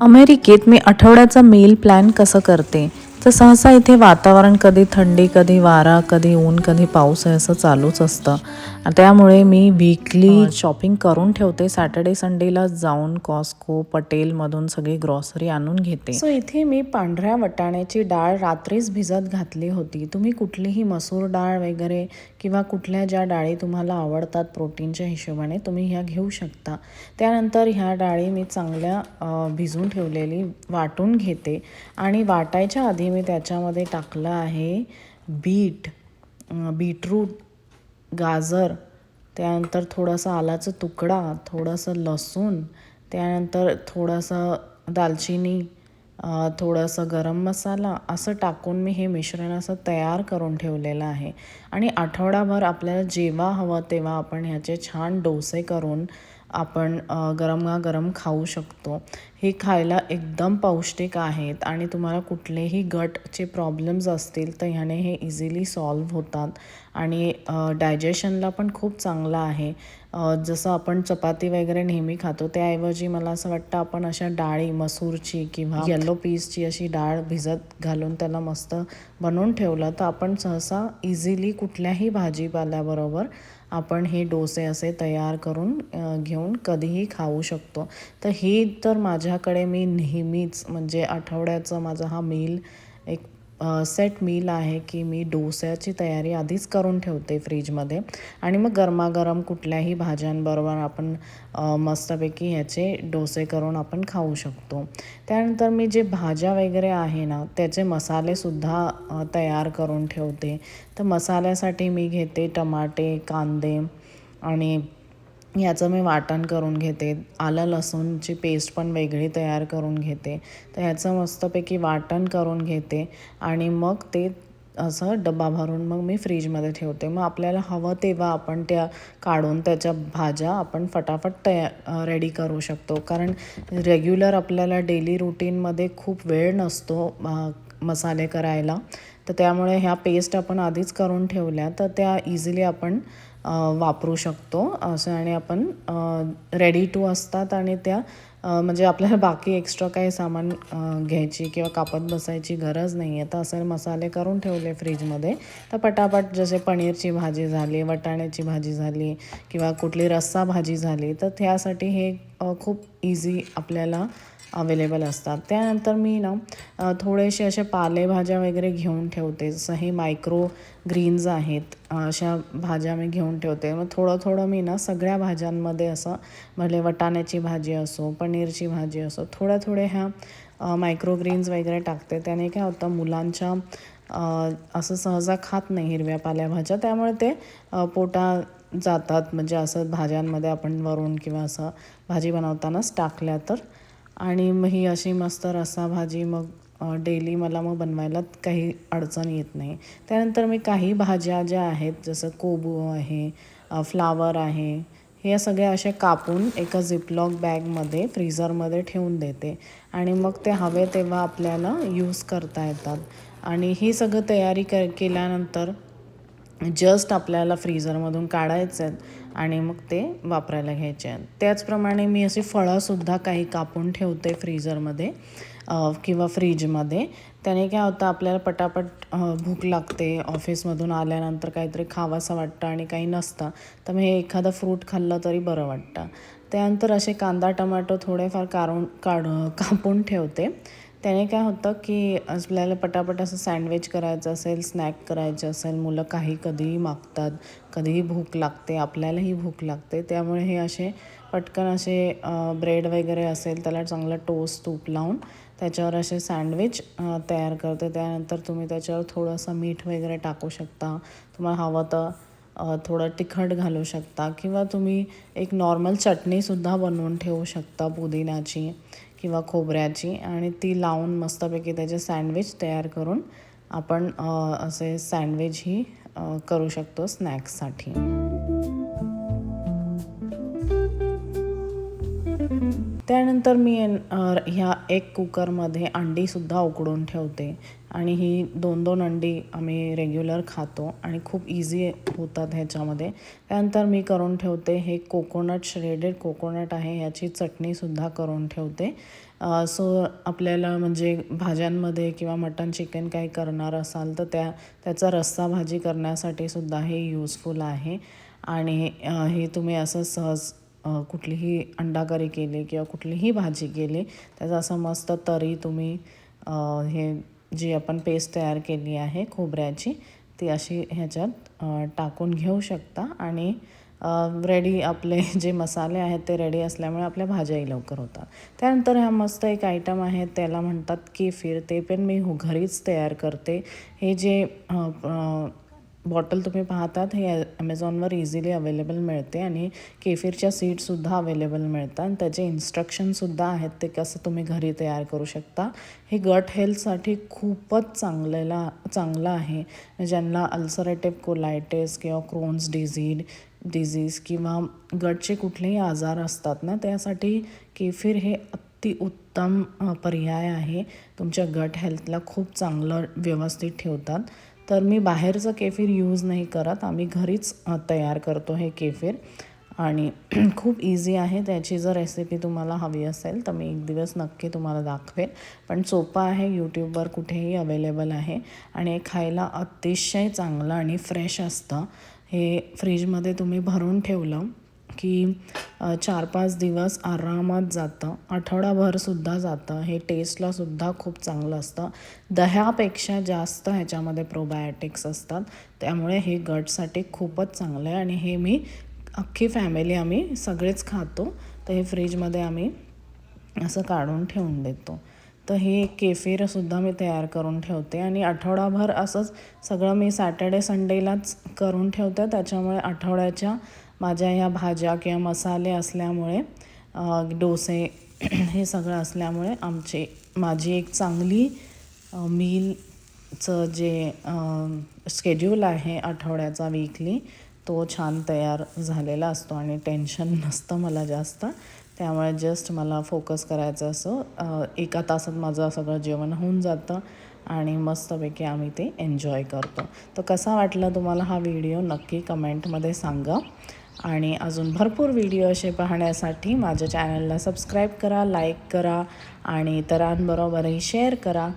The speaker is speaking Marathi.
अमेरिकेत मी आठवड्याचा मील प्लॅन कसं करते तर सहसा इथे वातावरण कधी थंडी, कधी वारा, कधी ऊन, कधी पाऊस आहे असं चालूच असतं. त्यामुळे मी वीकली शॉपिंग करून ठेवते. सॅटर्डे संडेला जाऊन कॉस्को पटेलमधून सगळी ग्रॉसरी आणून घेते. सो इथे मी पांढऱ्या वाटाण्याची डाळ रात्रीच भिजत घातली होती. तुम्ही कुठलीही मसूर डाळ वगैरे किंवा कुठल्या ज्या डाळी तुम्हाला आवडतात प्रोटीनच्या हिशोबाने तुम्ही ह्या घेऊ शकता. त्यानंतर ह्या डाळी मी चांगल्या भिजून ठेवलेली वाटून घेते आणि वाटायच्या आधी मी त्याच्यामध्ये टाकलं आहे बीटरूट, गाजर, त्यानंतर थोडासा आलाचा तुकडा, थोडंसं लसूण, त्यानंतर थोडंसं दालचिनी, थोडंसं गरम मसाला असं टाकून मी हे मिश्रण असं तयार करून ठेवलेलं आहे. आणि आठवडाभर आपल्याला जेव्हा हवं तेव्हा आपण ह्याचे छान डोसे करून आपण गरमागरम खाऊ शकतो. हे खायला एकदम पौष्टिक आहेत आणि तुम्हाला कुठलेही गटचे प्रॉब्लेम्स असतील तर ह्याने हे इझिली सॉल्व्ह होतात आणि डायजेशनला पण खूप चांगलं आहे. जसं आपण चपाती वगैरे नेहमी खातो त्याऐवजी मला असं वाटतं आपण अशा डाळी मसूरची किंवा येलो पीसची अशी डाळ भिजत घालून त्याला मस्त बनवून ठेवलं तर आपण सहसा इझिली कुठल्याही भाजीपाल्याबरोबर आपण हे डोसे असे तयार करून घेऊन कधीही खाऊ शकतो. तर ही तर माझ्याकडे मी नेहमीच म्हणजे आठवड्याचा माझा हा मील एक सेट मील आहे की मी डोस्याची तयारी आधीच करून ठेवते फ्रीजमध्ये आणि मग गरमागरम कुठल्याही भाज्यांबरोबर आपण मस्तपैकी ह्याचे डोसे करून आपण खाऊ शकतो. त्यानंतर मी जे भाज्या वगैरे आहे ना त्याचे मसालेसुद्धा तयार करून ठेवते. तर मसाल्यासाठी मी घेते टमाटे, कांदे आणि याचं मी वाटण करून घेते. आलं लसूणची पेस्ट पण वेगळी तयार करून घेते. तर ह्याचं मस्तपैकी वाटण करून घेते आणि मग ते असं डबा भरून मग मी फ्रीजमध्ये ठेवते. मग आपल्याला हवं तेव्हा आपण त्या काढून त्याच्या भाज्या आपण फटाफट रेडी करू शकतो. कारण रेग्युलर आपल्याला डेली रुटीनमध्ये खूप वेळ नसतो मसाले करायला. तर त्यामुळे ह्या पेस्ट आपण आधीच करून ठेवल्या तर त्या इझिली आपण वापरू शकतो असं आणि आपण रेडी टू असतात आणि त्या म्हणजे आपल्याला बाकी एक्स्ट्रा काही सामान घ्यायची किंवा कापत बसायची गरज नाही आहे. तर असे मसाले करून ठेवले फ्रीजमध्ये तर पटापट जसे पनीरची भाजी झाली, वाटाण्याची भाजी झाली किंवा कुठली रस्सा भाजी झाली तर त्यासाठी हे खूप इझी आपल्याला अवेलेबल असतात. त्यानंतर मी ना थोडेसे असे पालेभाज्या वगैरे घेऊन ठेवते. जसं हे मायक्रो ग्रीन्स आहेत अशा भाज्या मी घेऊन ठेवते. मग थोडं मी ना सगळ्या भाज्यांमध्ये असं भले वाटाण्याची भाजी असो, पनीरची भाजी असो, थोड्या ह्या मायक्रोग्रीन्स वगैरे टाकते. त्याने काय होतं मुलांच्या असं सहजा खात नाही हिरव्या पालेभाज्या त्यामुळे ते पोटात जातात. म्हणजे असं भाज्यांमध्ये आपण वरून किंवा असं भाजी बनवतानाच टाकल्या तर. आणि मग ही अशी मस्त रस्सा भाजी मग डेली मला मग बनवायला काही अडचण येत नाही. त्यानंतर मी काही भाज्या ज्या आहेत जसं कोबू आहे, फ्लावर आहे, हे सगळे असे कापून एका झिपलॉक बॅगमध्ये फ्रीझरमध्ये ठेवून देते आणि मग ते हवे तेव्हा आपल्याला यूज करता येतात. आणि ही सगळं तयारी केल्यानंतर जस्ट आपल्याला फ्रीझरमधून काढायचं आहेत आणि मग ते वापरायला घ्यायचे आहेत. त्याचप्रमाणे मी अशी फळंसुद्धा काही कापून ठेवते फ्रीझरमध्ये किंवा फ्रीजमध्ये. त्याने काय होतं आपल्याला पटापट भूक लागते, ऑफिसमधून आल्यानंतर काहीतरी खावंसं वाटतं आणि काही नसतं तर मग हे एखादं फ्रूट खाल्लं तरी बरं वाटतं. त्यानंतर असे कांदा टमाटो थोडेफार कापून ठेवते. त्याने काय होतं की आपल्याला पटापट असं सँडविच करायचं असेल, स्नॅक करायचं असेल, मुलं काही कधीही मागतात, कधीही भूक लागते, आपल्यालाही भूक लागते. त्यामुळे हे असे पटकन असे ब्रेड वगैरे असेल त्याला चांगलं टोस्ट तूप लावून त्याच्यावर असे सँडविच तयार करते. त्यानंतर तुम्ही त्याच्यावर थोडंसं मीठ वगैरे टाकू शकता. तुम्हाला हवं तर थोडं तिखट घालू शकता किंवा तुम्ही एक नॉर्मल चटणीसुद्धा बनवून ठेवू शकता पुदिन्याची किंवा खोबऱ्याची आणि ती लावून मस्तपैकी त्याचे सँडविच तयार करून आपण असे सँडविच ही करू शकतो स्नॅक्ससाठी. त्यानंतर मी ह्या एक कुकरमध्ये अंडीसुद्धा उकडून ठेवते आणि ही 2-2 अंडी आम्ही रेग्युलर खातो आणि खूप इझी होतात ह्याच्यामध्ये. त्यानंतर मी करून ठेवते हे श्रेडेड कोकोनट आहे याची चटणीसुद्धा करून ठेवते. सो आपल्याला म्हणजे भाज्यांमध्ये किंवा मटण चिकन काही करणार असाल तर त्याचा रस्सा भाजी करण्यासाठी सुद्धा हे यूजफुल आहे. आणि हे तुम्ही असं सहज कुठलीही अंडा करी केली किंवा कुठलीही भाजी केली त्याचा असं मस्त तरी तुम्ही हे जी आपण पेस्ट तयार केली आहे खोबऱ्याची ती अशी ह्याच्यात टाकून घेऊ शकता. आणि रेडी आपले जे मसाले आहेत ते रेडी असल्यामुळे आपल्या भाज्याही लवकर होतात. त्यानंतर ह्या मस्त एक आयटम आहे त्याला म्हणतात केफीर. ते पण मी घरीच तयार करते. हे जे बॉटल तुम्ही पाहतात हे ॲमेझॉनवर इझिली अवेलेबल मिळते आणि केफीरच्या सीड्ससुद्धा अवेलेबल मिळतात आणि त्याचे इन्स्ट्रक्शनसुद्धा आहेत ते कसं तुम्ही घरी तयार करू शकता. हे गट हेल्थसाठी खूपच चांगलं आहे. ज्यांना अल्सरेटिव्ह कोलायटिस किंवा क्रोन्स डिझीज किंवा गटचे कुठलेही आजार असतात ना त्यासाठी केफीर हे अतिउत्तम पर्याय आहे. तुमच्या गट हेल्थला खूप चांगलं व्यवस्थित ठेवतात. तर मी बाहेरचं केफीर यूज नाही करत. आम्ही घरीच तयार करतो हे केफीर आणि खूप इझी आहे. त्याची जर रेसिपी तुम्हाला हवी असेल तर मी एक दिवस नक्की तुम्हाला दाखवेल. पण सोपं आहे. यूट्यूबवर कुठेही अवेलेबल आहे आणि हे खायला अतिशय चांगलं आणि फ्रेश असतं. हे फ्रीजमध्ये तुम्ही भरून ठेवलं की 4-5 दिवस आरामात जातं. आठवडाभरसुद्धा जातं. हे टेस्टलासुद्धा खूप चांगलं असतं. दह्यापेक्षा जास्त ह्याच्यामध्ये प्रोबायोटिक्स असतात. त्यामुळे हे गटसाठी खूपच चांगलं आहे आणि हे मी अख्खी फॅमिली आम्ही सगळेच खातो. तर हे फ्रीजमध्ये आम्ही असं काढून ठेवून देतो. तर हे केफीरसुद्धा मी तयार करून ठेवते आणि आठवडाभर असंच सगळं मी सॅटर्डे संडेलाच करून ठेवते. त्याच्यामुळे आठवड्याच्या माझ्या ह्या भाज्या किंवा मसाले असल्यामुळे डोसे हे सगळं असल्यामुळे माझी एक चांगली मीलचं जे शेड्यूल आहे आठवड्याचा वीकली तो छान तयार झालेला असतो आणि टेन्शन नसतं मला जास्त. त्यामुळे जस्ट मला फोकस करायचं असं 1 तासात माझं सगळं जेवण होऊन जातं आणि मस्तपैकी आम्ही ते एन्जॉय करतो. तर कसा वाटला तुम्हाला हा व्हिडिओ नक्की कमेंटमध्ये सांगा. आणि अजून भरपूर व्हिडिओ असे पाहण्यासाठी माझ्या चॅनलला सबस्क्राईब करा, लाईक करा आणि इतरांबरोबरही शेअर करा.